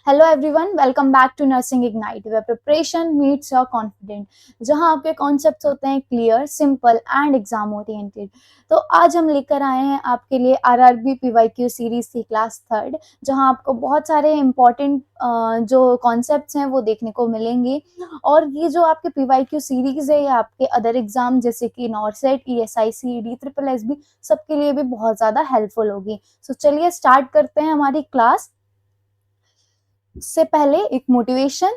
Hello everyone, welcome back to nursing ignite where preparation meets your confident, जहां आपके concepts होते हैं clear, simple and exam oriented. तो आज हम लेकर आए हैं आपके लिए आरआरबी पीवाईक्यू सीरीज की क्लास थर्ड, जहां आपको बहुत सारे इंपॉर्टेंट जो कॉन्सेप्ट्स हैं वो देखने को मिलेंगे। और ये जो आपके पीवाईक्यू सीरीज है ये आपके अदर एग्जाम जैसे कि नॉर्सेट, ईएसआईसी, DSSS सबके लिए भी बहुत ज़्यादा हेल्पफुल होगी। सो चलिए स्टार्ट करते हैं हमारी क्लास। से पहले एक मोटिवेशन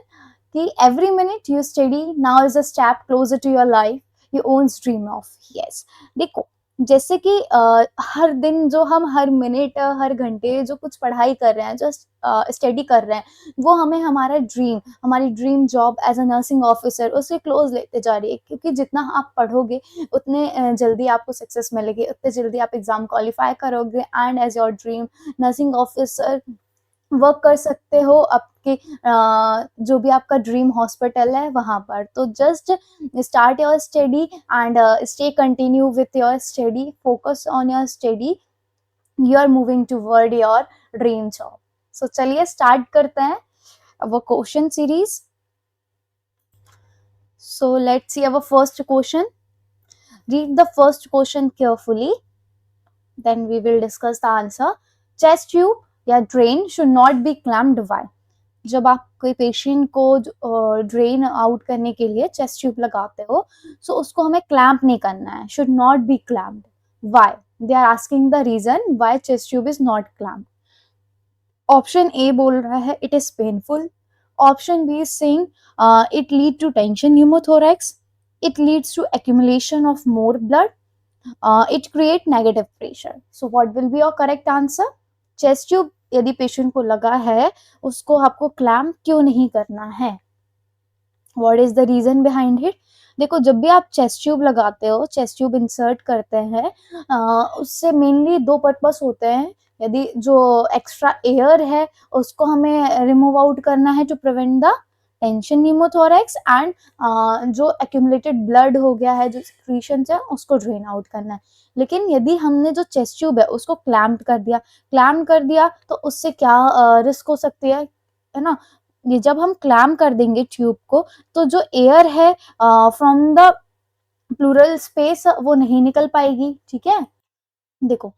कि every minute you study now is a step closer to your life you owns dream of. Yes, देखो जैसे कि हर दिन जो हम हर मिनट हर घंटे जो कुछ पढ़ाई कर रहे हैं, जो स्टडी कर रहे हैं, वो हमें हमारा ड्रीम, हमारी dream job as a nursing officer उसके क्लोज लेते जा रही है। क्योंकि जितना आप पढ़ोगे उतने जल्दी आपको सक्सेस मिलेगी, उतने जल्दी आप एग्जाम क्वालिफाई करोगे and as your dream nursing officer work कर सकते हो आपके जो भी आपका ड्रीम हॉस्पिटल है वहां पर। तो just start your study and stay continue with your study, focus on your study, you are moving toward your dream job. So चलिए स्टार्ट करते हैं वो question series. So let's see our first question. Read the first question carefully, then we will discuss the answer. Chest tube या drain should not be clamped. Why? जब आप कोई patient को drain out करने के लिए चेस्ट ट्यूब लगाते हो, सो उसको हमें क्लैम्प नहीं करना है, should not be clamped. Why? They are asking the reason why chest tube is not clamped. Option A बोल रहा है it is painful. Option B is saying it lead to tension pneumothorax, it leads to accumulation of more blood, it create negative pressure. So what will be your correct answer? Chest tube यदि patient को लगा है, उसको आपको clamp क्यों नहीं करना है? What is the reason behind it? देखो, जब भी आप चेस्ट ट्यूब लगाते हो, चेस्ट ट्यूब इंसर्ट करते हैं, उससे मेनली दो पर्पस होते हैं। यदि जो एक्स्ट्रा एयर है उसको हमें रिमूव आउट करना है to prevent the tension pneumothorax, and जो एक्यूमुलेटेड ब्लड हो गया है, जो सिक्रीशंस है, उसको ड्रेन आउट करना है। लेकिन यदि हमने जो चेस्ट ट्यूब है उसको क्लैम्प कर दिया तो उससे क्या रिस्क हो सकती है ना? ये जब हम क्लैम्प कर देंगे ट्यूब को, तो जो एयर है फ्रॉम द प्लूरल स्पेस वो नहीं निकल पाएगी। ठीक है, देखो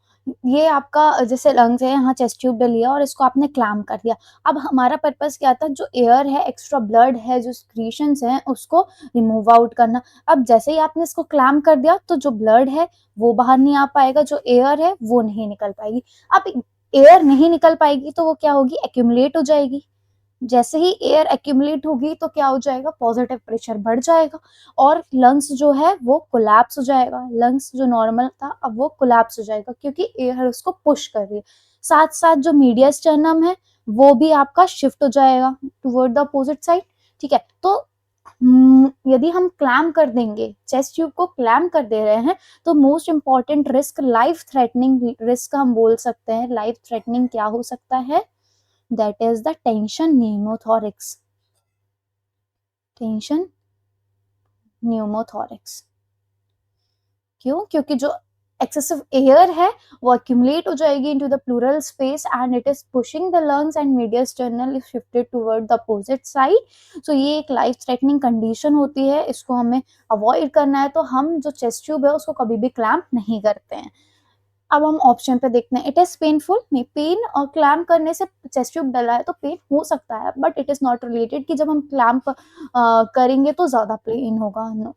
ये आपका जैसे लंग्स है, यहाँ चेस्ट ट्यूब डली है और इसको आपने क्लैम्प कर दिया। अब हमारा पर्पस क्या था? जो एयर है, एक्स्ट्रा ब्लड है, जो सिक्रीशंस हैं, उसको रिमूव आउट करना। अब जैसे ही आपने इसको क्लैम्प कर दिया तो जो ब्लड है वो बाहर नहीं आ पाएगा, जो एयर है वो नहीं निकल पाएगी। अब एयर नहीं निकल पाएगी तो वो क्या होगी? एक्यूमुलेट हो जाएगी। जैसे ही एयर एक्यूमुलेट होगी तो क्या हो जाएगा? पॉजिटिव प्रेशर बढ़ जाएगा और लंग्स जो है वो कोलैप्स हो जाएगा। लंग्स जो नॉर्मल था अब वो कोलैप्स हो जाएगा क्योंकि एयर उसको पुश कर रही है। साथ साथ जो मीडिया स्टर्नम है वो भी आपका शिफ्ट हो जाएगा टुवर्ड द अपोजिट साइड। ठीक है, तो यदि हम क्लैम्प कर देंगे, चेस्ट ट्यूब को क्लैम्प कर दे रहे हैं, तो most important risk, life threatening risk हम बोल सकते हैं। लाइफ थ्रेटनिंग क्या हो सकता है? that is the tension pneumothorax. Tension pneumothorax. क्यों? क्योंकि जो एक्सेसिव एयर है वो accumulate हो जाएगी into the pleural space and it is pushing the lungs and medial sternal is shifted toward the opposite side. So ये एक लाइफ थ्रेटनिंग कंडीशन होती है, इसको हमें अवॉइड करना है। तो हम जो चेस्ट ट्यूब है उसको कभी भी क्लैम्प नहीं करते हैं। अब हम ऑप्शन पे देखते हैं। इट इज पेनफुल, नहीं, पेन और क्लैम्प करने से चेस्ट ट्यूब डला है तो पेन हो सकता है, but it is not related कि जब हम क्लैम्प करेंगे तो ज्यादा पेन होगा। No.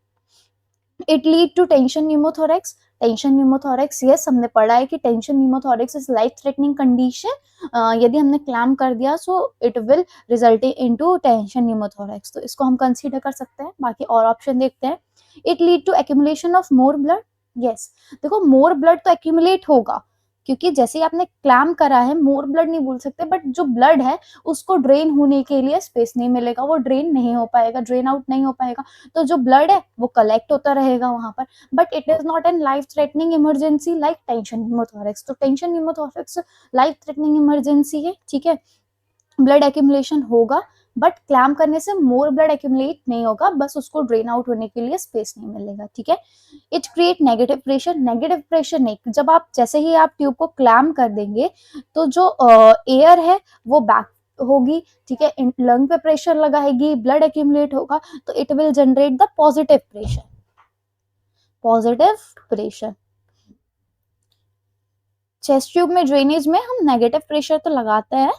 It lead to tension pneumothorax. Tension pneumothorax, yes, हमने पढ़ा है कि tension pneumothorax is life threatening condition. यदि हमने क्लैम्प कर दिया so it will result into tension pneumothorax, तो इसको हम कंसीडर कर सकते हैं। बाकी और ऑप्शन देखते हैं। It lead to accumulation of more blood. Yes, देखो मोर ब्लड तो एक्यूमुलेट होगा क्योंकि जैसे ही आपने क्लैम्प करा है, मोर ब्लड नहीं बोल सकते, बट जो ब्लड है उसको ड्रेन होने के लिए स्पेस नहीं मिलेगा, वो ड्रेन नहीं हो पाएगा, ड्रेन आउट नहीं हो पाएगा। तो जो ब्लड है वो कलेक्ट होता रहेगा वहां पर, but it is not an life threatening emergency like tension pneumothorax. तो tension pneumothorax life threatening emergency है। ठीक है, ब्लड एक्यूमुलेशन होगा बट क्लैम्प करने से मोर ब्लड एक्यूमुलेट नहीं होगा, बस उसको ड्रेन आउट होने के लिए स्पेस नहीं मिलेगा। ठीक है, it create negative pressure. Negative pressure नहीं, जब आप जैसे ही आप ट्यूब को क्लैम्प कर देंगे तो जो एयर है वो बैक होगी, ठीक है, लंग पे प्रेशर लगाएगी, ब्लड एक्यूमुलेट होगा, तो it will generate the positive pressure, positive pressure. Chest tube में ड्रेनेज में हम नेगेटिव प्रेशर तो लगाते हैं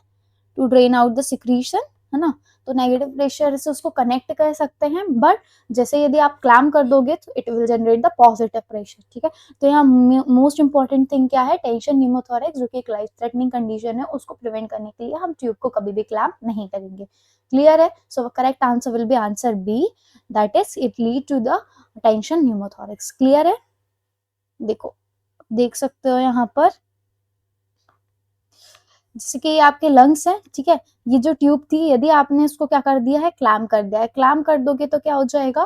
to drain out the secretion, है ना, तो नेगेटिव प्रेशर से उसको कनेक्ट कर सकते हैं, बट जैसे यदि आप क्लैम कर दोगे तो it will generate the positive pressure, ठीक है। तो यहाँ मोस्ट इंपॉर्टेंट थिंग क्या है, टेंशन न्यूमोथोरैक्स, जो कि एक लाइफ थ्रेटनिंग कंडीशन है, उसको प्रिवेंट करने के लिए हम ट्यूब को कभी भी क्लैम नहीं करेंगे। क्लियर है? So correct answer will be answer B, that is it lead to the tension pneumothorax. Clear है? देखो, देख सकते हो यहाँ पर, जैसे कि ये आपके लंग्स हैं, ठीक है, ये जो ट्यूब थी, यदि आपने इसको क्या कर दिया है, क्लैम कर दिया है, क्लैम कर दोगे तो क्या हो जाएगा,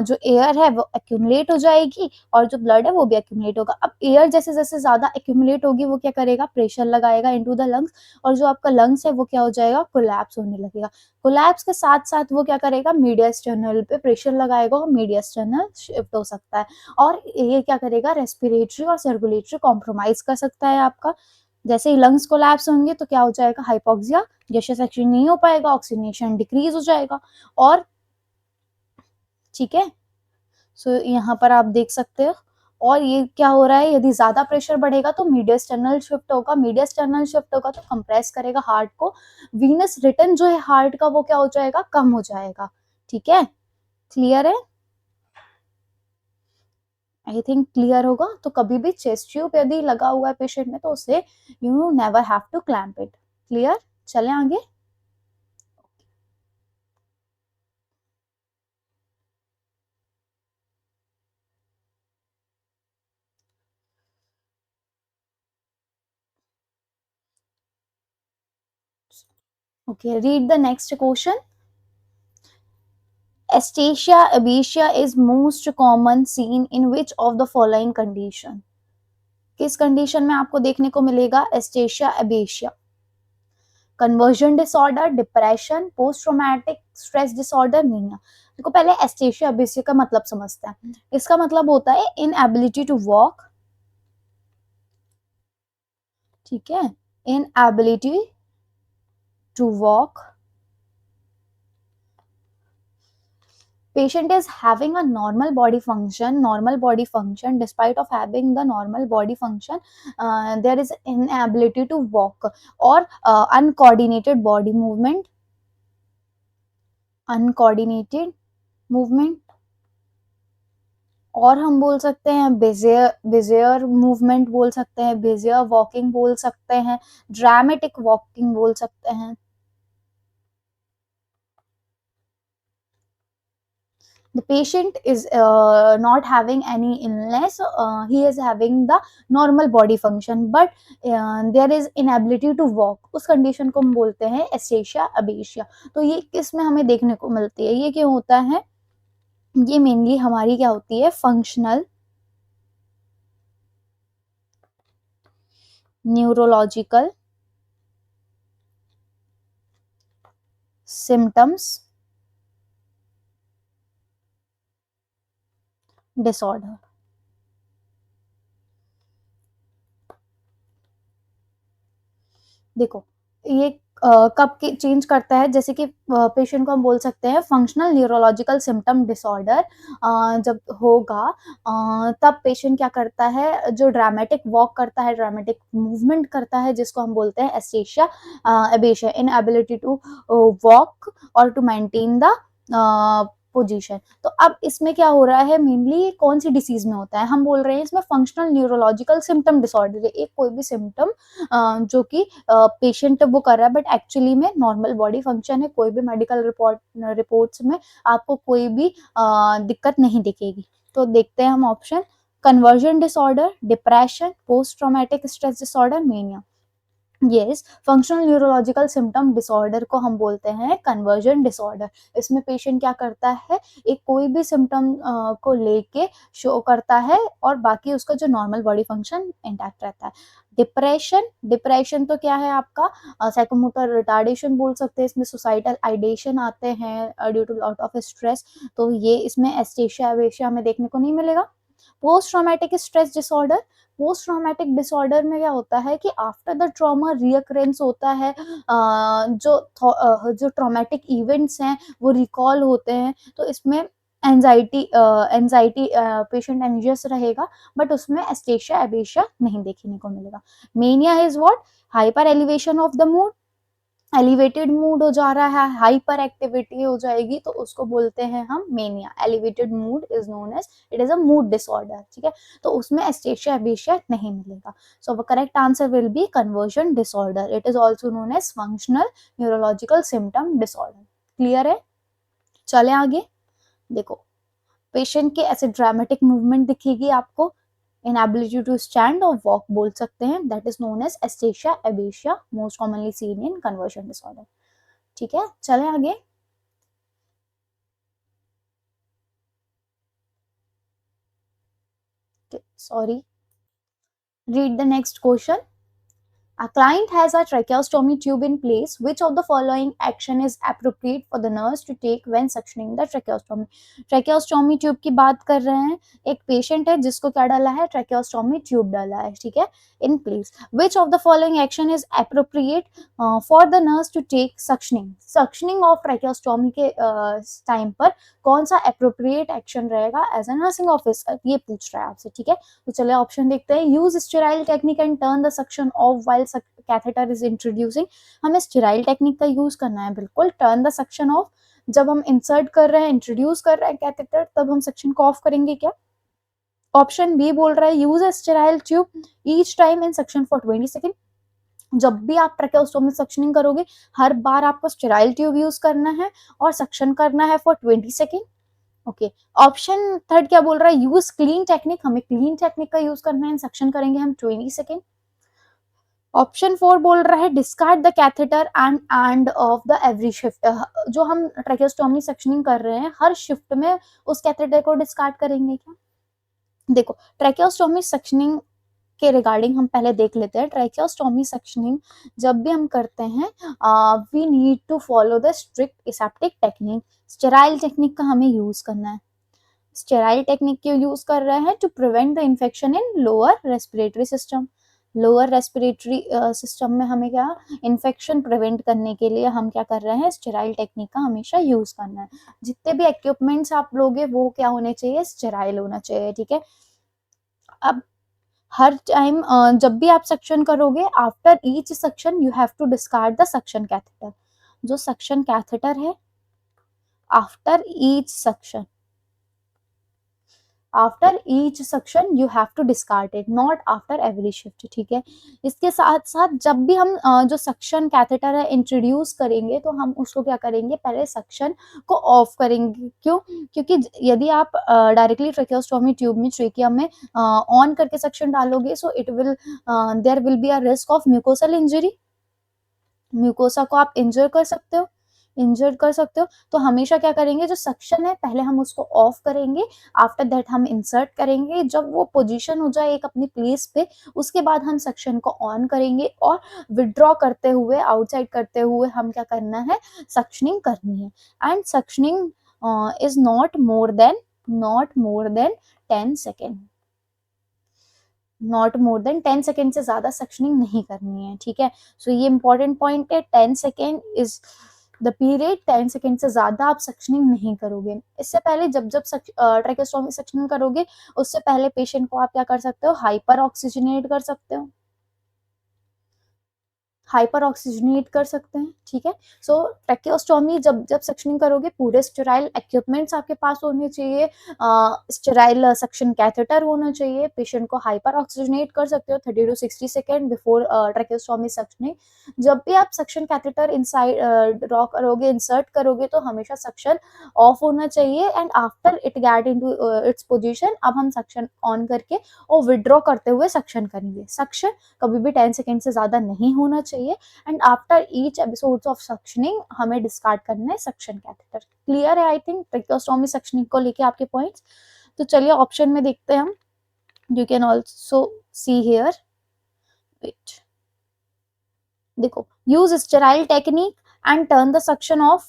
जो एयर है वो एक्यूमुलेट हो जाएगी और जो ब्लड है वो भी एक्यूमुलेट होगा। अब एयर जैसे जैसे ज्यादा एक्यूमुलेट होगी, वो क्या करेगा, प्रेशर लगाएगा इनटू द लंग्स, और जो आपका लंग्स है वो क्या हो जाएगा, कोलैप्स होने लगेगा। कोलैप्स के साथ साथ वो क्या करेगा, मीडियस्टर्नल पे प्रेशर लगाएगा और मीडियस्टर्नल शिफ्ट हो सकता है, और ये क्या करेगा, रेस्पिरेटरी और सर्कुलेटरी कॉम्प्रोमाइज कर सकता है आपका। जैसे ही लंग्स कोलैप्स होंगे तो क्या हो जाएगा, हाइपोक्सिया, गैसियस एक्सचेंज नहीं हो पाएगा, ऑक्सीजनेशन डिक्रीज हो जाएगा, और ठीक है। सो यहाँ पर आप देख सकते हो, और ये क्या हो रहा है, यदि ज्यादा प्रेशर बढ़ेगा तो मीडियस्टर्नल शिफ्ट होगा, मीडियस्टर्नल शिफ्ट होगा तो कंप्रेस करेगा हार्ट को, वीनस रिटर्न जो है हार्ट का वो क्या हो जाएगा, कम हो जाएगा, ठीक है। क्लियर है? आई थिंक क्लियर होगा। तो कभी भी चेस्ट ट्यूब यदि लगा हुआ है पेशेंट में तो उसे you never have to clamp it. Clear? चलें आगे। Okay, read the next question. Astasia abacia is most common seen in which of the following condition? किस कंडीशन में आपको देखने को मिलेगा astasia abasia? Conversion disorder, depression, post traumatic stress disorder, mania. देखो पहले एस्टेशिया एबेशिया का मतलब समझते हैं। इसका मतलब होता है इनएबिलिटी टू वॉक, ठीक है, inability to walk, patient is having a normal body function despite of having the normal body function, there is inability to walk or uncoordinated body movement, uncoordinated movement, और हम बोल सकते हैं Bezier movement बोल सकते हैं, बेजियर वॉकिंग बोल सकते हैं, ड्रामेटिक वॉकिंग बोल सकते हैं। The patient is not having any illness, he is having the normal body function but there is inability to walk, उस कंडीशन को हम बोलते हैं एस्टेशिया अबेशिया। तो ये किस में हमें देखने को मिलती है, ये क्यों होता है, ये मेनली हमारी क्या होती है, फंक्शनल न्यूरोलॉजिकल सिम्टम्स डिसऑर्डर। देखो ये कब चेंज करता है, जैसे कि पेशेंट को हम बोल सकते हैं फंक्शनल न्यूरोलॉजिकल सिम्टम डिसऑर्डर जब होगा, तब पेशेंट क्या करता है, जो ड्रामेटिक वॉक करता है, ड्रामेटिक मूवमेंट करता है, जिसको हम बोलते हैं एस्टेशिया एबेशिया, इनएबिलिटी टू वॉक और टू मेंटेन द पोजीशन। तो अब इसमें क्या हो रहा है, मेनली कौन सी डिसीज में होता है, हम बोल रहे हैं इसमें फंक्शनल न्यूरोलॉजिकल सिम्टम डिसऑर्डर है, एक कोई भी सिम्टम जो कि पेशेंट वो कर रहा है बट एक्चुअली में नॉर्मल बॉडी फंक्शन है, कोई भी मेडिकल रिपोर्ट्स में आपको कोई भी दिक्कत नहीं दिखेगी। तो देखते हैं हम option, conversion disorder, depression, post traumatic stress disorder, mania. Yes, functional neurological symptom disorder को हम बोलते हैं कन्वर्जन डिसऑर्डर। इसमें पेशेंट क्या करता है, एक कोई भी सिम्टम को लेके शो करता है और बाकी उसका जो नॉर्मल बॉडी फंक्शन इंटैक्ट रहता है। डिप्रेशन तो क्या है आपका, साइकोमोटर रिटार्डेशन बोल सकते हैं, इसमें सुसाइडल आइडेशन आते हैं due to lot of stress, तो ये इसमें एस्टेशिया एबेशिया में देखने को नहीं मिलेगा। Post traumatic stress disorder, post traumatic disorder में क्या होता है कि आफ्टर द ट्रॉमा रियकरेंस होता है, जो ट्रॉमेटिक इवेंट्स हैं वो रिकॉल होते हैं, तो इसमें एंजाइटी पेशेंट एंजियस रहेगा, बट उसमें एस्टेशिया एबेशिया नहीं देखने को मिलेगा। Mania is what? Hyper elevation of the mood, elevated mood हो जा रहा है, हाइपर एक्टिविटी हो जाएगी, तो उसको बोलते हैं हम mania. Elevated mood is known as, it is a mood disorder, ठीक है, तो उसमें एस्टेशिया एबेशिया नहीं मिलेगा। So the correct answer will be conversion disorder, it is also known as functional neurological symptom disorder. Clear है? चले आगे। देखो, पेशेंट के ऐसे ड्रामेटिक मूवमेंट दिखेगी आपको, inability to stand or walk बोल सकते हैं, that is known as एस्टेशिया एबेशिया, most commonly seen in conversion disorder। ठीक है, चलें आगे। Sorry, read the next question. A client has a tracheostomy tube in place. Which of the following action is appropriate for the nurse to take when suctioning the tracheostomy? Tracheostomy tube की बात कर रहे हैं, एक patient है जिसको क्या डाला है? ट्रैकियोस्टोमी ट्यूब डाला है, ठीक है, in place. Which of the following action is appropriate for the nurse to take suctioning? Suctioning of tracheostomy के टाइम पर कौन सा अप्रोप्रिएट एक्शन रहेगा एज ए नर्सिंग ऑफिसर, ये पूछ रहा है आपसे, ठीक है। तो चलिए ऑप्शन देखते हैं। Use sterile technique and turn the suction off while catheter is introducing. हमें स्टेराइल टेक्निक का यूज करना है, बिल्कुल। टर्न द सक्शन ऑफ, जब हम इंसर्ट कर रहे हैं, इंट्रोड्यूस कर रहे हैं कैथेटर, तब हम सक्शन को ऑफ करेंगे क्या? ऑप्शन बी बोल रहा है use a sterile tube each time in suction for 20 second. जब भी आप ट्रैकियोस्टोमी सक्शनिंग करोगे, हर बार आपको स्टेराइल ट्यूब यूज करना है और सक्शन करना है for 20 second. Okay, option third क्या बोल रहा है? यूज क्लीन टेक्निक, हमें क्लीन टेक्निक का यूज करना है, सक्शन करेंगे हम 20 सेकेंड। ऑप्शन फोर बोल रहा है discard the catheter end of the every shift. जो हम ट्रैकियोस्टोमी सक्शनिंग कर रहे हैं, हर शिफ्ट में उस कैथेटर को डिस्कार्ड करेंगे क्या? देखो, ट्रैकियोस्टोमी सक्शनिंग के रिगार्डिंग हम पहले देख लेते हैं। ट्रैकियोस्टोमी सक्शनिंग जब भी हम करते हैं, we need to follow the strict aseptic technique. Sterile technique का हमें यूज करना है। स्टेराइल टेक्निक क्यों यूज कर रहे हैं? To prevent the infection in lower respiratory system. Lower respiratory system में हमें क्या, इन्फेक्शन प्रिवेंट करने के लिए हम क्या कर रहे हैं? स्टेराइल टेक्निक का हमेशा यूज करना है। जितने भी इक्विपमेंट्स आप लोगे वो क्या होने चाहिए? स्टेराइल होना चाहिए, ठीक है। अब हर टाइम जब भी आप सक्शन करोगे, after each suction you have to discard the suction catheter. जो सक्शन कैथेटर है, after each suction, after each suction you have to discard it, not after every shift, ठीक है। इसके साथ साथ जब भी हम जो सक्शन कैथेटर है इंट्रोड्यूस करेंगे, तो हम उसको क्या करेंगे? पहले सक्शन को ऑफ करेंगे। क्यों? क्योंकि यदि आप डायरेक्टली ट्रैकियोस्टोमी ट्यूब में, ट्रेकिया में ऑन करके सक्शन डालोगे, so it will, there will be a risk of mucosal injury. Mucosa को आप इंजर कर सकते हो, इंजर्ड कर सकते हो। तो हमेशा क्या करेंगे? जो सक्शन है पहले हम उसको ऑफ करेंगे, आफ्टर दैट हम इंसर्ट करेंगे। जब वो पोजीशन हो जाए एक अपनी प्लेस पे, उसके बाद हम सक्शन को ऑन करेंगे और विड्रॉ करते हुए, आउटसाइड करते हुए हम क्या करना है? सक्शनिंग करनी है। And suctioning is not more than 10 second, not more than 10 second से ज्यादा सक्शनिंग नहीं करनी है, ठीक है। सो ये इंपॉर्टेंट पॉइंट है, 10 second is the period. 10 second से ज्यादा आप सक्शनिंग नहीं करोगे। इससे पहले जब जब ट्रैकियोस्टोमी सक्शनिंग करोगे, उससे पहले पेशेंट को आप क्या कर सकते हो? हाइपर ऑक्सीजनेट कर सकते हो, हाइपर ऑक्सीजनेट कर सकते हैं, ठीक है। सो ट्रैकियोस्टोमी जब जब सक्शनिंग करोगे, पूरे स्टेराइल इक्विपमेंट्स आपके पास होने चाहिए, स्टेराइल सक्शन कैथेटर होना चाहिए। पेशेंट को हाइपर ऑक्सीजनेट कर सकते हो 30 to 60 second before tracheostomy suctioning. जब भी आप सक्शन कैथेटर इनसाइड ड्रॉ करोगे, इंसर्ट करोगे, तो हमेशा सक्शन ऑफ होना चाहिए। And after it get into its position, अब हम सक्शन ऑन करके और विड्रॉ करते हुए सक्शन करेंगे। सक्शन कभी भी 10 सेकेंड से ज्यादा नहीं होना चाहिए। And after each episodes of suctioning हमें डिस्कार्ड करना है सक्शन कैथेटर। क्लियर है? आई थिंक ट्रैकियोस्टोमी सक्शनिंग को लेके आपके पॉइंट्स। तो चलिए ऑप्शन में देखते हैं हम। You can also see here, wait, देखो, use sterile technique and turn the suction off.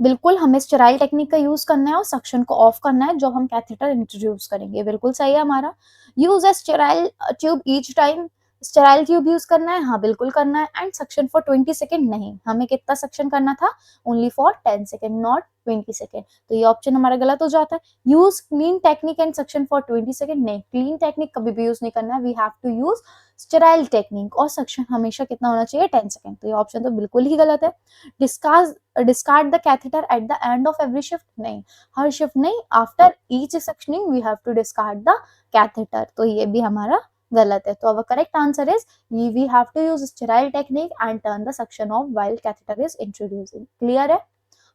बिल्कुल हमें स्टेराइल टेक्निक का यूज करना है और सक्शन को ऑफ करना है जब हम कैथेटर इंट्रोड्यूस करेंगे। बिल्कुल सही है हमारा। Use a sterile tube each time, sterile tube use करना है, हाँ बिल्कुल करना है। एंड सक्शन फॉर 20 सेकेंड नहीं, हमें कितना सक्शन करना था, only for 10 second not 20 second. तो ये ऑप्शन हमारा गलत हो जाता है। Use clean technique and suction for 20 second नहीं, क्लीन टेक्निक कभी भी यूज नहीं करना है, we have to use sterile technique और सक्शन हमेशा कितना होना चाहिए, 10 सेकेंड। तो ये ऑप्शन तो बिल्कुल ही गलत है। Discard the catheter at the end of every shift नहीं, हर शिफ्ट नहीं, after each suctioning we have to discard the catheter. तो ये भी हमारा गलत है। तो अब correct answer is we have to use sterile technique and turn the suction off while catheter is introducing. Clear है?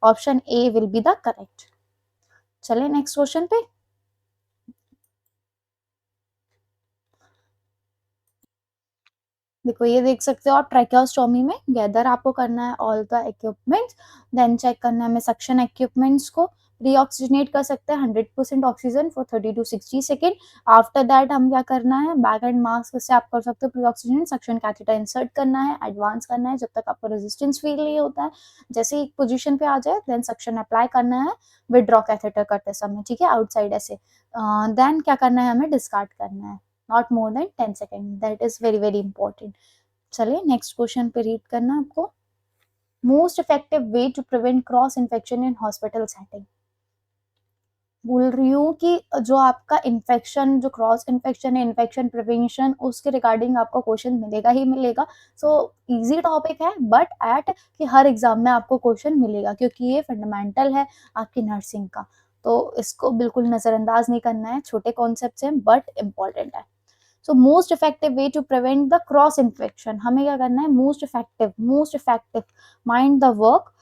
Option A will be the correct. चले नेक्स्ट क्वेश्चन पे। देखो ये देख सकते हो आप, ट्रैकियोस्टोमी में गैदर आपको करना है all the equipments, then check करना है हमें सक्शन इक्विपमेंट्स को, रीऑक्सीजनेट कर सकते हैं 100% oxygen for 30 to 60 second. After that हम क्या करना है, बैक एंड मास्क से आप कर सकते हो pre oxygen, suction catheter insert करना है, एडवांस करना है जब तक आपको रेजिस्टेंस फील नहीं होता है। जैसे ही एक पोजीशन पे आ जाए देन सक्शन अप्लाई करना है विदड्रॉ कैथेटर करते समय, ठीक है, आउटसाइड ऐसे। देन क्या करना है, हमें डिस्कार्ड करना है not more than 10 second, that is very very important. चलिए नेक्स्ट क्वेश्चन पे रीड करना आपको। Most effective way to prevent cross infection in hospital setting. बोल रही हूँ कि जो आपका इन्फेक्शन, जो क्रॉस इन्फेक्शन है, इन्फेक्शन प्रिवेंशन, उसके रिगार्डिंग आपको क्वेश्चन मिलेगा ही मिलेगा। सो इजी टॉपिक है बट एट कि हर एग्जाम में आपको क्वेश्चन मिलेगा क्योंकि ये फंडामेंटल है आपकी नर्सिंग का। तो इसको बिल्कुल नजरअंदाज नहीं करना है, छोटे कॉन्सेप्ट हैं बट इम्पॉर्टेंट है। So most effective way to prevent the cross infection, हमें क्या करना है, most effective mind the work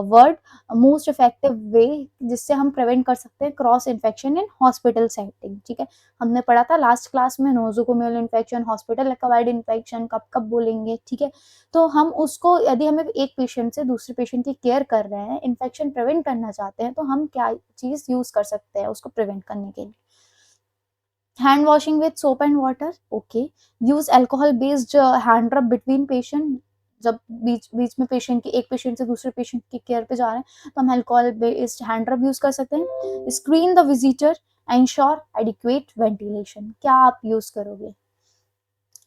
word, most effective way जिससे हम प्रिवेंट कर सकते हैं cross infection in hospital setting. ठीक है, हमने पढ़ा था लास्ट क्लास में nosocomial infection, hospital acquired infection कब कब बोलेंगे। ठीक है, तो हम उसको, यदि हमें एक पेशेंट से दूसरे पेशेंट की केयर कर रहे हैं, इन्फेक्शन प्रिवेंट करना चाहते हैं, तो हम क्या चीज यूज कर सकते हैं उसको प्रिवेंट करने के लिए। hand washing with soap and water, okay. use alcohol based hand rub between patient, जब बीच बीच में पेशेंट की, एक पेशेंट से दूसरे पेशेंट की केयर पे जा रहे हैं तो हम alcohol based hand rub use कर सकते हैं। Screen the visitor, ensure adequate ventilation, क्या आप यूज करोगे?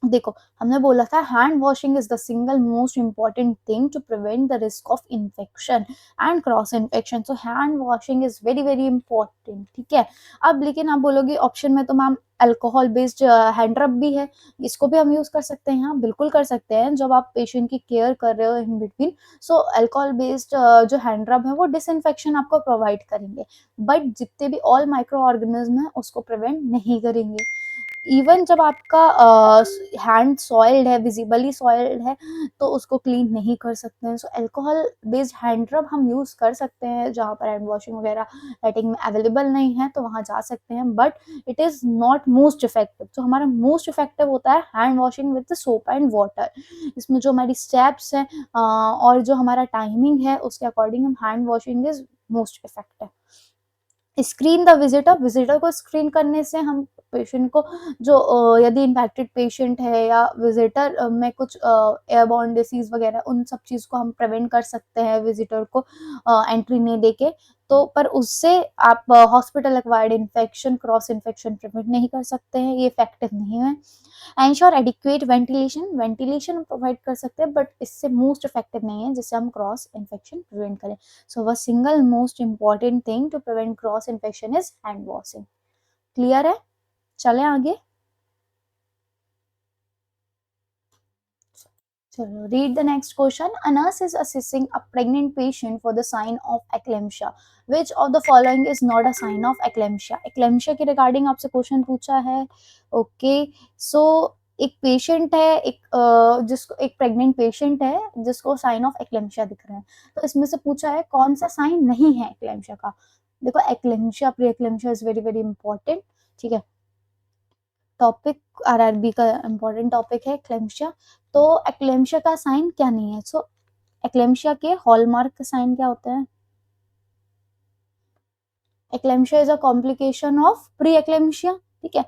देखो हमने बोला था hand washing is the single most important thing to prevent the risk of infection and cross infection. So hand washing is very very important, ठीक है। अब लेकिन आप बोलोगे ऑप्शन में तो मैम अल्कोहल बेस्ड हैंड रब भी है, इसको भी हम यूज कर सकते हैं। हाँ बिल्कुल कर सकते हैं, जब आप पेशेंट की केयर कर रहे हो in between. So alcohol based जो हैंड रब है वो डिसइंफेक्शन आपको प्रोवाइड करेंगे, बट जितने भी ऑल माइक्रो ऑर्गेनिज्म है उसको प्रिवेंट नहीं करेंगे। इवन जब आपका हैंड सॉइल्ड है, विजिबली सॉइल्ड है, तो उसको क्लीन नहीं कर सकते हैं। सो अल्कोहल बेस्ड हैंड रब हम यूज कर सकते हैं, जहाँ पर हैंड वॉशिंग वगैरह सेटिंग में अवेलेबल नहीं है तो वहाँ जा सकते हैं, but it is not most effective. तो हमारा मोस्ट इफेक्टिव होता है hand washing with soap and water. इसमें जो हमारी स्टेप्स हैं और जो हमारा टाइमिंग है उसके अकॉर्डिंग हम hand washing is most effective. Screen the visitor, visitor को स्क्रीन करने से हम पेशेंट को, जो यदि इन्फेक्टेड पेशेंट है या विजिटर में कुछ एयरबॉर्न डिसीज वगैरह, उन सब चीज को हम प्रिवेंट कर सकते हैं विजिटर को एंट्री नहीं देके। तो पर उससे आप hospital acquired infection, cross infection prevent नहीं कर सकते हैं, ये इफेक्टिव नहीं है। Ensure adequate ventilation, ventilation provide कर सकते हैं बट इससे मोस्ट इफेक्टिव नहीं है जिससे हम क्रॉस इन्फेक्शन प्रिवेंट करें। So the single most important thing to prevent cross infection is hand washing. Clear है? चले आगे। चलो read the next question. A nurse is assessing a pregnant patient for the sign of eclampsia. Which of the following is not a sign of eclampsia? eclampsia के regarding आपसे question पूछा है। Okay, so एक patient है, जिसको एक pregnant patient है जिसको साइन ऑफ एक्लेम्शिया दिख रहा है, तो इसमें से पूछा है कौन सा साइन नहीं है एक्लेम्शिया का। देखो eclampsia, pre eclampsia is very very important, ठीक है। टॉपिक आरआरबी का इंपॉर्टेंट टॉपिक है एक्लेम्शिया। तो एक्लेम्शिया का साइन क्या नहीं है? सो एक्लेम्शिया के हॉलमार्क का साइन क्या होता है? Eclampsia is a complication of pre eclampsia, ठीक है।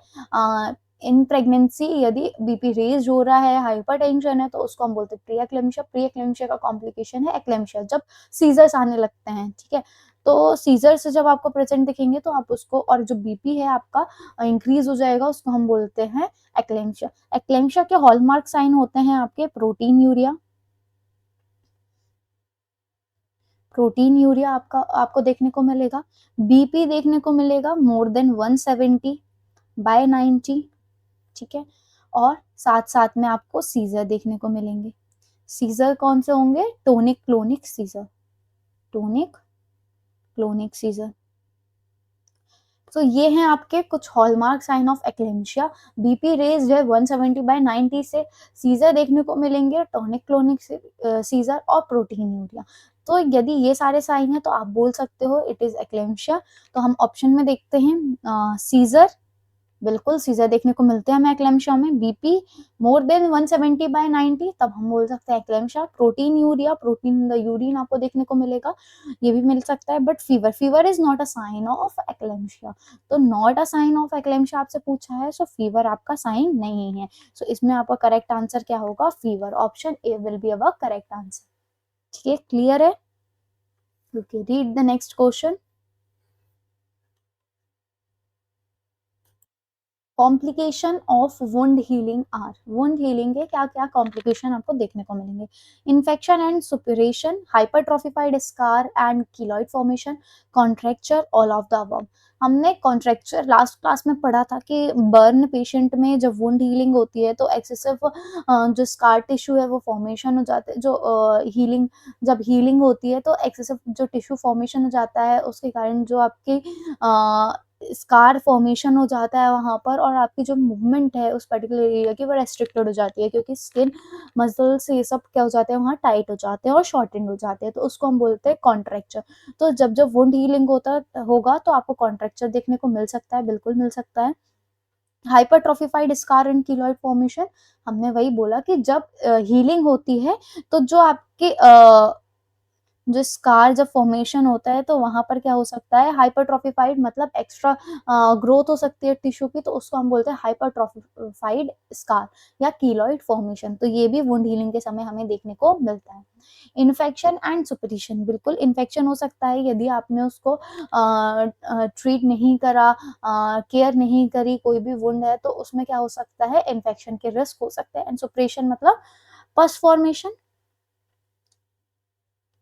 इन प्रेगनेंसी यदि बीपी रेज हो रहा है, हाइपरटेंशन है, तो उसको हम बोलते हैं प्री एक्लेम्शिया। प्री एक्लेम्शिया का कॉम्प्लिकेशन है एक्लेम्शिया, जब सीजर्स आने लगते हैं, ठीक है। तो सीजर्स जब आपको प्रेजेंट दिखेंगे तो आप उसको, और जो बीपी है आपका इंक्रीज हो जाएगा, उसको हम बोलते हैं एक्लेम्शिया। एक्लेम्शिया के हॉलमार्क साइन होते हैं आपके प्रोटीन यूरिया। प्रोटीन यूरिया आपको देखने को मिलेगा, बीपी देखने को मिलेगा मोर देन 170/90, ठीक है। और साथ साथ में आपको सीजर देखने को मिलेंगे। सीजर कौन से होंगे? Tonic clonic seizure, tonic clonic seizure. तो ये हैं आपके कुछ hallmark sign of eclampsia. BP raise है 170/90 से, सीजर देखने को मिलेंगे, टॉनिक क्लोनिक सीजर और प्रोटीन यूरिया। तो यदि ये सारे साइन है तो आप बोल सकते हो इट इज एक्लेम्शिया। तो हम ऑप्शन में देखते हैं सीजर, बिल्कुल सीजर देखने को मिलते हैं हमें एक्लेम्शिया में। बीपी मोर देन 170/90, तब हम बोल सकते हैं eclampsia. Proteinuria, protein in the urine आपको देखने को मिलेगा, ये भी मिल सकता है। But fever is not a sign of eclampsia. तो not a sign of eclampsia आपसे पूछा है, सो फीवर आपका साइन नहीं है। सो इसमें आपका करेक्ट आंसर क्या होगा? Fever. Option A will be our correct answer. ठीक है, क्लियर है? Okay, read the next question. Complication of wound healing are, wound healing के क्या क्या कॉम्प्लिकेशन आपको देखने को मिलेंगे? Infection and suppuration, hypertrophied scar and keloid formation, contracture, all of the above. हमने कॉन्ट्रैक्चर लास्ट क्लास में पढ़ा था कि बर्न पेशेंट में जब वुंड हीलिंग होती है तो एक्सेसिव जो स्कार टिश्यू है वो फॉर्मेशन हो जाते हैं। जो हीलिंग जब हीलिंग होती है तो एक्सेसिव जो टिश्यू फॉर्मेशन हो जाता है, उसके कारण जो आपकी स्कार फॉर्मेशन हो जाता है वहाँ पर, और आपकी जो मूवमेंट है उस पर्टिकुलर एरिया की वो रेस्ट्रिक्टेड हो जाती है, क्योंकि स्किन मसल्स ये सब क्या हो जाते हैं वहाँ टाइट हो जाते हैं और शॉर्टेंड हो जाते हैं। तो उसको हम बोलते हैं कॉन्ट्रैक्चर। तो जब जब वुंड हीलिंग होगा तो आपको कॉन्ट्रैक्चर देखने को मिल सकता है, बिल्कुल मिल सकता है। हाइपरट्रॉफिफाइड स्कार एंड कीलॉइड फॉर्मेशन, हमने वही बोला कि जब हीलिंग होती है तो जो आपके जो स्कार जब फॉर्मेशन होता है तो वहां पर क्या हो सकता है? हाइपरट्रॉफिफाइड मतलब एक्स्ट्रा ग्रोथ हो सकती है टिश्यू की, तो उसको हम बोलते हैं हाइपरट्रॉफिफाइड स्कार या कीलॉइड फॉर्मेशन। तो ये भी वुंड हीलिंग के समय हमें देखने को मिलता है। इन्फेक्शन एंड सुपरेशन, बिल्कुल इन्फेक्शन हो सकता है यदि आपने उसको ट्रीट नहीं करा, केयर नहीं करी, कोई भी वुंड है तो उसमें क्या हो सकता है? इन्फेक्शन के रिस्क हो सकते हैं। एंड सुपरेशन मतलब पस फॉर्मेशन,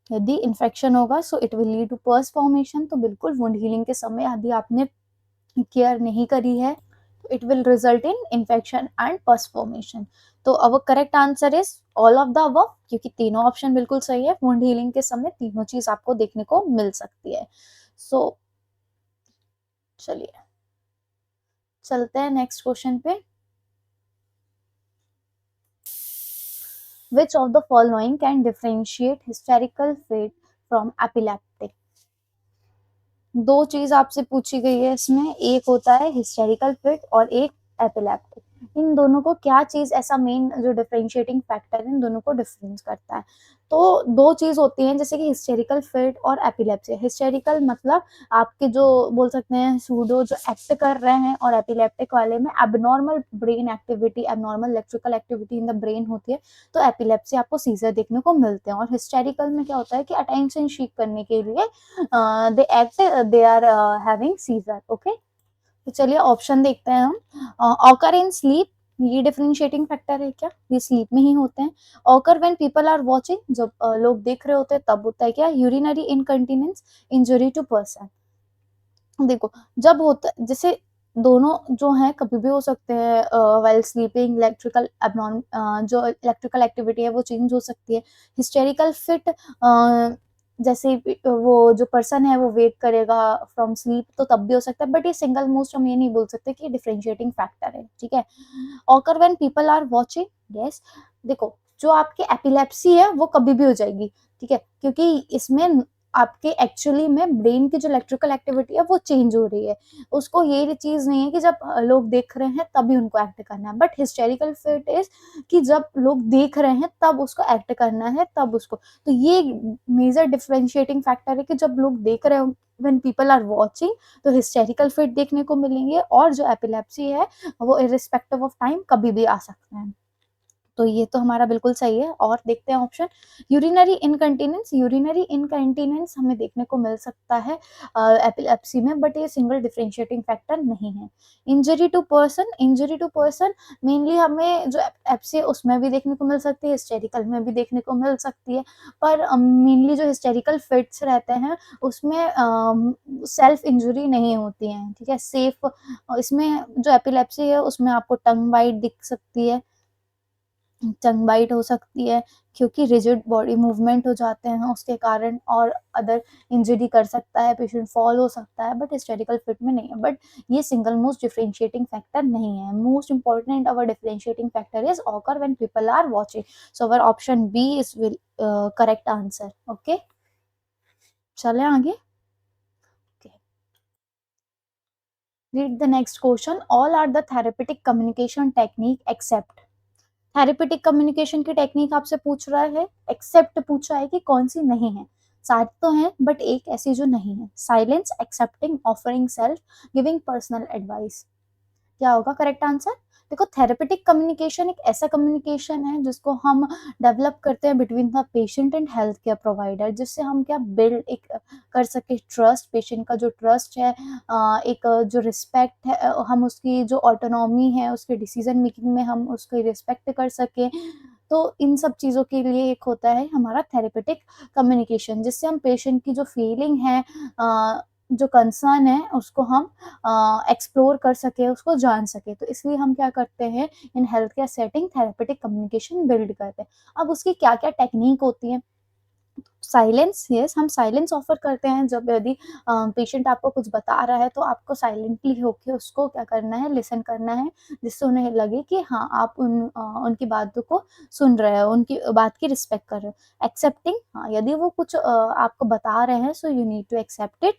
यदि इन्फेक्शन होगा so it will lead to pus formation. तो बिल्कुल वुंड हीलिंग के समय यदि आपने केयर नहीं करी है तो it will result in infection and purse formation. तो अब correct answer is all of the above, क्योंकि तीनों ऑप्शन बिल्कुल सही है। वुंड हीलिंग के समय तीनों चीज आपको देखने को मिल सकती है। सो चलिए चलते हैं नेक्स्ट क्वेश्चन पे। Which of the following can differentiate hysterical fit from epileptic? दो चीज आपसे पूछी गई है इसमें, एक होता है हिस्टेरिकल फिट और एक एपिलेप्टिक। इन दोनों को क्या चीज ऐसा मेन जो डिफरेंशिएटिंग फैक्टर इन दोनों को डिफरेंस करता है? तो दो चीज होती हैं, जैसे कि हिस्टेरिकल फिट और एपिलेप्सी। हिस्टेरिकल मतलब आपके जो बोल सकते हैं सूडो जो एक्ट कर रहे हैं, और एपिलेप्टिक वाले में abnormal brain activity, abnormal electrical activity in the brain होती है। तो एपिलेप्सी आपको सीजर देखने को मिलते हैं। और हिस्टेरिकल में क्या होता है कि अटेंशन सीक करने के लिए they are having seizure. Okay, तो चलिए ऑप्शन देखते हैं हम। ऑकर इन स्लीप, ये डिफरेंशिएटिंग फैक्टर है क्या? ये स्लीप में ही होते हैं। Occur when people are watching, जब लोग देख रहे होते हैं तब होता है क्या? Urinary incontinence, injury to person. देखो जब होता जैसे दोनों जो हैं कभी भी हो सकते हैं, वाइल स्लीपिंग इलेक्ट्रिकल जो इलेक्ट्रिकल एक्टिविटी है वो चेंज हो सकती है। हिस्टेरिकल फिट जैसे वो जो पर्सन है वो वेक करेगा फ्रॉम स्लीप तो तब भी हो सकता है, बट ये सिंगल मोस्ट हम ये नहीं बोल सकते कि डिफरेंशिएटिंग फैक्टर है। ठीक है, occur when people are watching, yes. देखो जो आपकी एपिलेप्सी है वो कभी भी हो जाएगी, ठीक है, क्योंकि इसमें आपके एक्चुअली में ब्रेन की जो इलेक्ट्रिकल एक्टिविटी है वो चेंज हो रही है। उसको ये चीज़ नहीं है कि जब लोग देख रहे हैं तभी उनको एक्ट करना है, बट हिस्टेरिकल फिट इज़ कि जब लोग देख रहे हैं तब उसको एक्ट करना है, तब उसको। तो ये मेजर डिफरेंशिएटिंग फैक्टर है कि जब लोग देख रहे हो, व्हेन पीपल आर वॉचिंग, तो हिस्टेरिकल फिट देखने को मिलेंगे, और जो एपिलेप्सी है वो इर्रिस्पेक्टिव ऑफ टाइम कभी भी आ सकते हैं। तो ये तो हमारा बिल्कुल सही है। और देखते हैं ऑप्शन, यूरिनरी इनकंटीनेंस। यूरिनरी इनकंटीनेंस हमें देखने को मिल सकता है एपिलेप्सी में, बट ये सिंगल डिफरेंशिएटिंग फैक्टर नहीं है। Injury to person, injury to person mainly हमें जो एपिलेप्सी है उसमें भी देखने को मिल सकती है, हिस्टेरिकल में भी देखने को मिल सकती है, पर मेनली जो हिस्टेरिकल फिट्स रहते हैं उसमें सेल्फ इंजरी नहीं होती है, ठीक है, सेफ। इसमें जो एपिलेप्सी है उसमें आपको टंग बाइट दिख सकती है, टंग बाइट हो सकती है, क्योंकि रिजिड बॉडी मूवमेंट हो जाते हैं उसके कारण, और अदर इंजरी कर सकता है, पेशेंट फॉल हो सकता है, बट हिस्टेरिकल फिट में नहीं है। बट ये सिंगल मोस्ट डिफरेंशिएटिंग फैक्टर नहीं है। Most important our differentiating factor is occur when people are watching. So our option B is will correct answer. Okay, चले आगे। Read the next question. All are the therapeutic communication technique except। Therapeutic communication की technique आपसे पूछ रहा है, accept पूछा है कि कौन सी नहीं है। सारी तो हैं बट एक ऐसी जो नहीं है, silence, accepting, offering self, giving personal advice. क्या होगा करेक्ट आंसर? देखो, थेरेपेटिक कम्युनिकेशन एक ऐसा कम्युनिकेशन है जिसको हम डेवलप करते हैं between the patient and health care provider, जिससे हम क्या बिल्ड एक कर सके ट्रस्ट, पेशेंट का जो ट्रस्ट है, एक जो रिस्पेक्ट है, हम उसकी जो ऑटोनॉमी है उसके डिसीजन मेकिंग में हम उसको रिस्पेक्ट कर सके। तो इन सब चीज़ों के लिए एक होता है हमारा थेरेपेटिक कम्युनिकेशन, जिससे हम पेशेंट की जो फीलिंग है, जो कंसर्न है, उसको हम एक्सप्लोर कर सके, उसको जान सके। तो इसलिए हम क्या करते हैं, in health care setting therapeutic communication build करते हैं। अब उसकी क्या क्या टेक्निक होती है? साइलेंस, यस, हम साइलेंस ऑफर करते हैं। जब यदि पेशेंट आपको कुछ बता रहा है तो आपको साइलेंटली होके उसको क्या करना है, लिसन करना है, जिससे उन्हें लगे कि हाँ, आप उनकी बातों को सुन रहे हो, उनकी बात की रिस्पेक्ट कर रहे हो। एक्सेप्टिंग, हाँ, यदि वो कुछ आपको बता रहे हैं, so you need to accept it,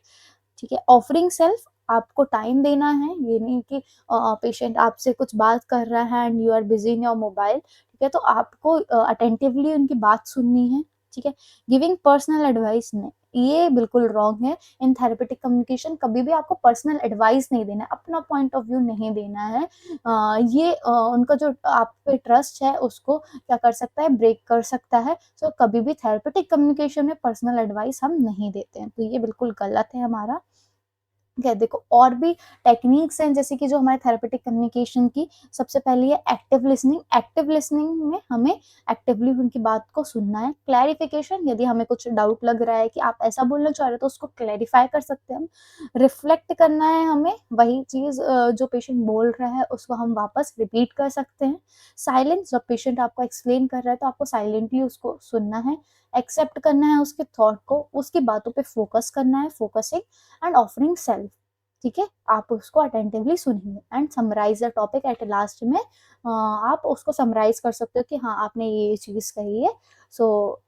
ठीक है। ऑफरिंग सेल्फ, आपको टाइम देना है, ये नहीं कि पेशेंट आपसे कुछ बात कर रहा है and you are busy in your mobile, ठीक है, तो आपको अटेंटिवली उनकी बात सुननी है, ठीक है। गिविंग पर्सनल एडवाइस, नहीं, ये बिल्कुल रॉन्ग है। इन थेरेपेटिक कम्युनिकेशन कभी भी आपको पर्सनल एडवाइस नहीं देना है, अपना पॉइंट ऑफ व्यू नहीं देना है। ये उनका जो आप पे ट्रस्ट है उसको क्या कर सकता है, ब्रेक कर सकता है। सो कभी भी थेरेपेटिक कम्युनिकेशन में पर्सनल एडवाइस हम नहीं देते हैं, तो ये बिल्कुल गलत है हमारा। क्या देखो, और भी टेक्निक्स हैं जैसे कि जो हमारे थेरेपेटिक कम्युनिकेशन की, सबसे पहली है एक्टिव लिसनिंग। एक्टिव लिसनिंग में हमें एक्टिवली उनकी बात को सुनना है। क्लैरिफिकेशन, यदि हमें कुछ डाउट लग रहा है कि आप ऐसा बोलना चाह रहे हो तो उसको क्लैरिफाई कर सकते हैं हम। रिफ्लेक्ट करना है हमें, वही चीज़ जो पेशेंट बोल रहा है उसको हम वापस रिपीट कर सकते हैं। साइलेंस, जब पेशेंट आपको एक्सप्लेन कर रहा है तो आपको साइलेंटली उसको सुनना है। एक्सेप्ट करना है उसके थॉट को, उसकी बातों पे फोकस करना है, फोकसिंग एंड ऑफरिंग सेल्फ, ठीक है, आप उसको अटेंटिवली सुनेंगे। And summarize the topic at last में, आप उसको समराइज कर सकते हो कि हाँ, आपने ये चीज़ कही है। सो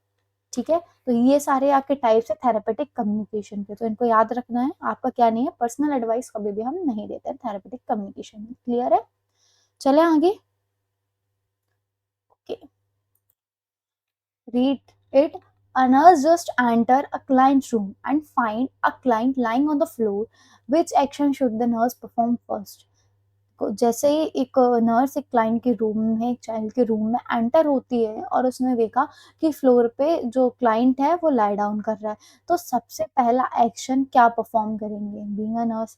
ठीक है, तो ये सारे आपके टाइप्स है थेरेपेटिक कम्युनिकेशन के, तो इनको याद रखना है। आपका क्या नहीं है, पर्सनल एडवाइस कभी भी हम नहीं देते हैं थेरेपेटिक कम्युनिकेशन में। क्लियर है? चले आगे। Okay, read it. A nurse just enter a client's room and find a client lying on the floor. Which action should the nurse perform first? जैसे ही एक नर्स एक क्लाइंट के रूम में, एक चाइल्ड के रूम में एंटर होती है और उसने देखा कि फ्लोर पे जो क्लाइंट है वो लाई डाउन कर रहा है, तो सबसे पहला एक्शन क्या परफॉर्म करेंगे? बीइंग अ नर्स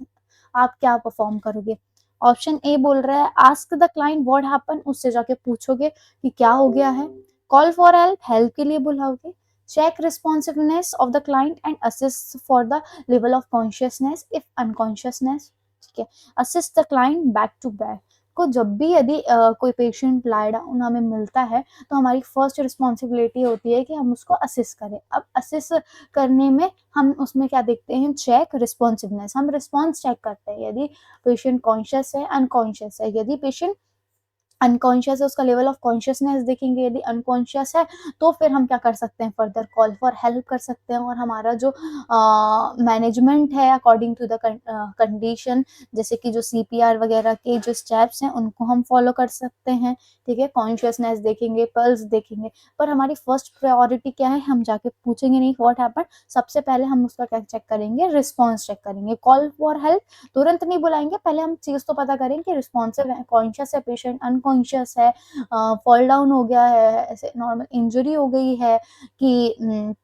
आप क्या परफॉर्म करोगे? ऑप्शन ए बोल रहा है ask the client what happen, उससे जाके पूछोगे कि क्या हो गया है। कॉल फॉर हेल्प, हेल्प के लिए बुलाओगे। Check responsiveness of the client and assist for the level of consciousness if unconsciousness, ठीक है। Assist the client back to back. को जब भी यदि कोई पेशेंट लाई डाउन हमें मिलता है तो हमारी फर्स्ट रिस्पॉन्सिबिलिटी होती है कि हम उसको असिस्ट करें। अब असिस्ट करने में हम उसमें क्या देखते हैं, चेक रिस्पॉन्सिवनेस, हम रिस्पॉन्स चेक करते हैं, यदि पेशेंट कॉन्शियस है, अनकॉन्शियस है। यदि पेशेंट अनकॉन्शियस है उसका लेवल ऑफ कॉन्शियसनेस देखेंगे, यदि अनकॉन्शियस है तो फिर हम क्या कर सकते हैं, फर्दर कॉल फॉर हेल्प कर सकते हैं, और हमारा जो मैनेजमेंट है अकॉर्डिंग टू द कंडीशन, जैसे कि जो सीपीआर वगैरह के जो स्टेप्स हैं उनको हम फॉलो कर सकते हैं, ठीक है। कॉन्शियसनेस देखेंगे, पल्स देखेंगे, पर हमारी फर्स्ट प्रायोरिटी क्या है, हम जाके पूछेंगे नहीं व्हाट हैपेंड, सबसे पहले हम उसका क्या चेक करेंगे, रिस्पॉन्स चेक करेंगे। कॉल फॉर हेल्प तुरंत नहीं बुलाएंगे, पहले हम चीज तो पता करें कि रिस्पॉन्सिव है, कॉन्शियस है पेशेंट, अनकॉन्शियस है, फॉल डाउन हो गया है, ऐसे नॉर्मल इंजरी हो गई है कि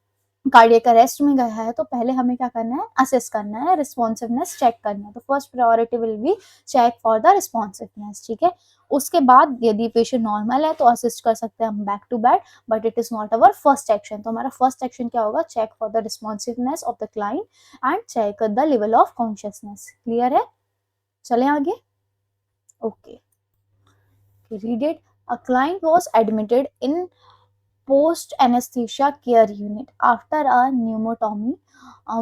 कार्डियक अरेस्ट में गया है, तो पहले हमें क्या करना है, असेस करना है, रिस्पॉन्सिवनेस चेक करना है। तो first priority will be check for the responsiveness, ठीक है। उसके बाद यदि पेशेंट नॉर्मल है तो असिस्ट कर सकते हैं हम back to back, but it is not our first action. तो हमारा फर्स्ट एक्शन क्या होगा, check for the responsiveness of the client and check the level of consciousness. Clear है, चले आगे। Okay, read it. A client was admitted in post anesthesia care unit after a pneumotomy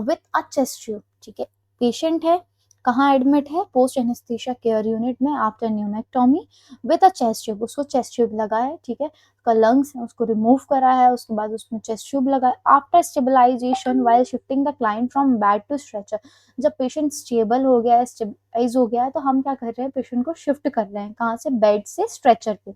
with a chest tube, ठीक है। Patient है, कहाँ admit है, post anaesthesia care unit में after pneumonectomy with a chest tube, उसको chest tube लगा है, ठीक है। उसका लंग्स है उसको रिमूव करा है, उसके बाद उसमें चेस्ट ट्यूब लगा है। After stabilization while shifting the client from bed to stretcher, जब पेशेंट स्टेबल हो गया है, स्टेबलाइज हो गया है, तो हम क्या कर रहे हैं, पेशेंट को शिफ्ट कर रहे हैं, कहाँ से, बेड से स्ट्रेचर पे।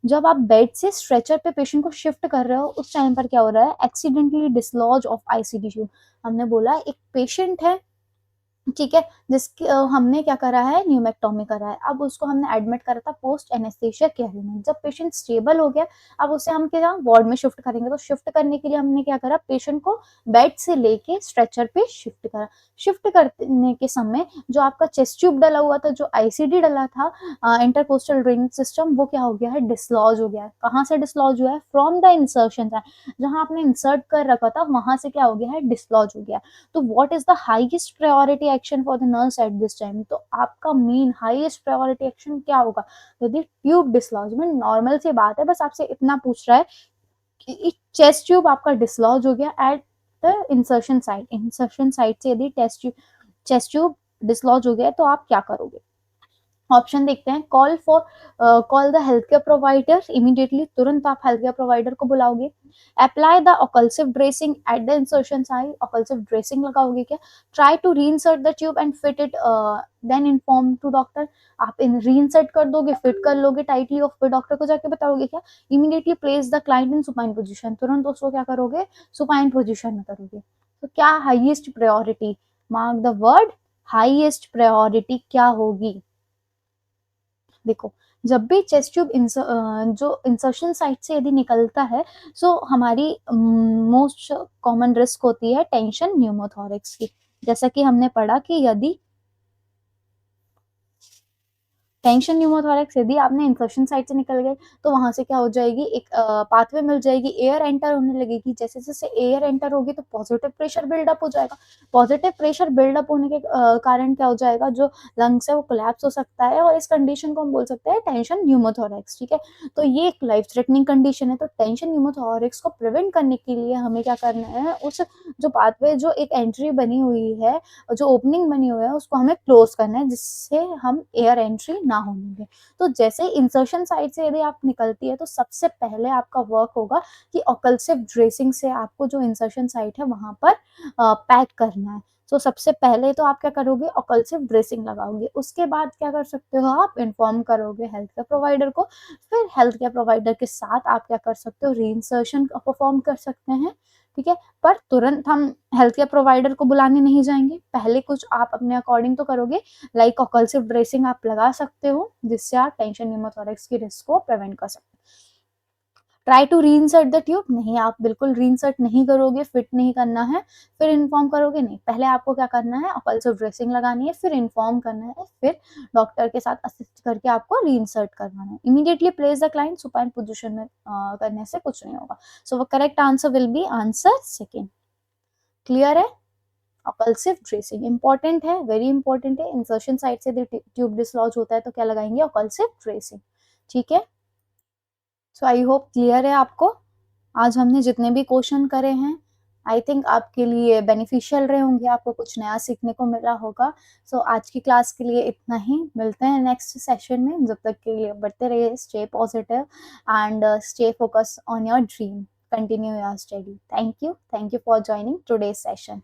जब आप बेड से स्ट्रेचर पे पेशेंट को शिफ्ट कर रहे हो, उस टाइम पर क्या हो रहा है, accidentally dislodge of ICD tube. हमने बोला एक पेशेंट है, ठीक है, जिसकी हमने क्या करा है, न्यूमेक्टोमी करा है, अब उसको हमने एडमिट करा था पोस्ट एनेस्थीसिया केयर यूनिट। जब पेशेंट स्टेबल हो गया, अब उसे हम क्या वार्ड में शिफ्ट करेंगे, तो शिफ्ट करने के लिए हमने क्या करा, पेशेंट को बेड से लेके स्ट्रेचर पे शिफ्ट करा। शिफ्ट करने के समय जो आपका चेस्ट ट्यूब डला हुआ था, जो आईसीडी डला था, इंटरकोस्टल ड्रेनेज सिस्टम, वो क्या हो गया है, डिसलॉज हो गया है। कहाँ से डिसलॉज हुआ है, फ्रॉम द इंसर्शन, जहां आपने इंसर्ट कर रखा था वहां से क्या हो गया है, डिसलॉज हो गया। तो what is the highest priority action for the nurse at this time, तो आपका मेन हाईएस्ट प्रायोरिटी एक्शन क्या होगा, यदि ट्यूब डिसलॉजमेंट, नॉर्मल सी बात है, बस आपसे इतना पूछ रहा है कि चेस्ट ट्यूब आपका डिसलॉज हो गया eight the insertion site, insertion site से यदि चेस्ट ट्यूब डिसलॉज हो गया तो आप क्या करोगे। ऑप्शन देखते हैं, call the health care provider immediately, तुरंत आप हेल्थ केयर प्रोवाइडर को बुलाओगे। Apply the occlusive dressing at the insertion site, occlusive dressing लगाओगे क्या। Try to reinsert the tube and fit it, then inform to doctor, आप इन रीइंसर्ट कर दोगे, फिट कर लोगे टाइटली, और फिर डॉक्टर को जाके बताओगे क्या। Immediately place the client in supine position, तुरंत उसको क्या करोगे, सुपाइन पोजीशन में करोगे। तो क्या highest priority, mark the word, highest priority क्या होगी। देखो, जब भी चेस्ट ट्यूब जो इंसर्शन साइट से यदि निकलता है, सो हमारी मोस्ट कॉमन रिस्क होती है टेंशन न्यूमोथोरिक्स की। जैसा कि हमने पढ़ा कि यदि टेंशन न्यूमोथोरैक्स यदि आपने इंफेक्शन साइट से निकल गए, तो वहां से क्या हो जाएगी, एक पाथवे मिल जाएगी, एयर एंटर होने लगेगी। जैसे जैसे एयर एंटर होगी तो पॉजिटिव प्रेशर बिल्डअप हो जाएगा। पॉजिटिव प्रेशर बिल्डअप होने के कारण क्या हो जाएगा, जो लंग्स है वो कोलैप्स हो सकता है, और इस कंडीशन को हम बोल सकते हैं टेंशन न्यूमोथोरैक्स, ठीक है। तो ये एक लाइफ थ्रेटनिंग कंडीशन है। तो टेंशन न्यूमोथोरैक्स को प्रिवेंट करने के लिए हमें क्या करना है, उस जो पाथवे, जो एक एंट्री बनी हुई है, जो ओपनिंग बनी हुई है, उसको हमें क्लोज करना है, जिससे हम एयर एंट्री ना होने दें। तो जैसे इंसर्शन साइट से यदि आप निकलती है, तो सबसे पहले आपका वर्क होगा कि ऑकल्सिव ड्रेसिंग से आपको जो इंसर्शन साइट है वहां पर पैक करना है। तो सबसे पहले तो आप क्या करोगे, ऑकल्सिव ड्रेसिंग लगाओगे। उसके बाद क्या कर सकते हो, आप इन्फॉर्म करोगे हेल्थ केयर प्रोवाइडर को। फिर हेल्थ केयर प्रोवाइडर के साथ आप क्या कर सकते हो, रीइंसर्शन परफॉर्म कर सकते हैं, ठीक है। पर तुरंत हम हेल्थ केयर प्रोवाइडर को बुलाने नहीं जाएंगे, पहले कुछ आप अपने अकॉर्डिंग तो करोगे, लाइक ऑकल्सिव ड्रेसिंग आप लगा सकते हो, जिससे आप टेंशन न्यूमोथोरैक्स की रिस्क को प्रिवेंट कर सकते हो। Try to reinsert the tube, नहीं, आप बिल्कुल रीइंसर्ट नहीं करोगे, फिट नहीं करना है, फिर इन्फॉर्म करोगे नहीं। पहले आपको क्या करना है, ऑकल्सिव ड्रेसिंग लगानी है, फिर इन्फॉर्म करना है, फिर डॉक्टर के साथ असिस्ट करके आपको रीइंसर्ट करवाना है। Immediately place the client supine position में करने से कुछ नहीं होगा। सो वो correct answer will be answer second. Clear है। ऑकल्सिव ड्रेसिंग इंपॉर्टेंट है, वेरी इंपॉर्टेंट है। इंसर्शन साइट से ट्यूब डिसलॉज होता है तो क्या लगाएंगे, ऑकल्सिव ड्रेसिंग, ठीक है। सो आई होप क्लियर है आपको। आज हमने जितने भी क्वेश्चन करे हैं, आई थिंक आपके लिए बेनिफिशियल रहे होंगे, आपको कुछ नया सीखने को मिला होगा। सो आज की क्लास के लिए इतना ही, मिलते हैं नेक्स्ट सेशन में। जब तक के लिए बढ़ते रहिए, stay positive and stay focus on your dream, continue your study. Thank you for joining today's session.